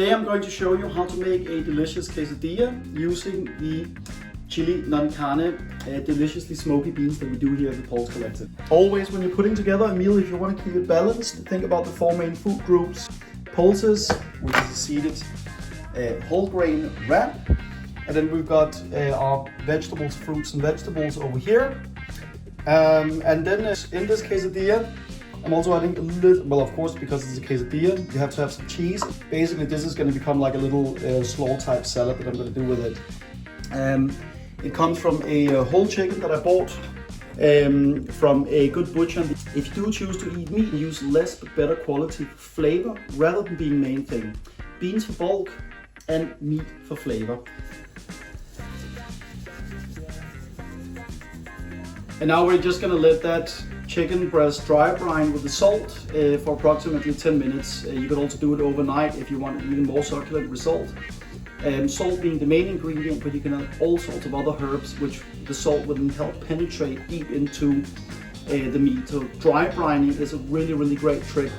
Today I'm going to show you how to make a delicious quesadilla using the Chilli non-carne, deliciously smoky beans that we do here at the Pulse Collective. Always when you're putting together a meal, if you want to keep it balanced, think about the four main food groups. Pulses, which is a seeded whole grain wrap. And then we've got our vegetables, fruits and vegetables over here. And then in this quesadilla, I'm also adding a little, well of course because it's a quesadilla, you have to have some cheese. Basically this is going to become like a little slaw type salad that I'm going to do with it. It comes from a whole chicken that I bought from a good butcher. If you do choose to eat meat, use less but better quality flavor rather than being main thing. Beans for bulk and meat for flavor. And now we're just going to let that chicken breast dry brine with the salt for approximately 10 minutes. You could also do it overnight if you want an even more succulent result. Salt being the main ingredient, but you can add all sorts of other herbs which the salt will then help penetrate deep into the meat. So dry brining is a really great trick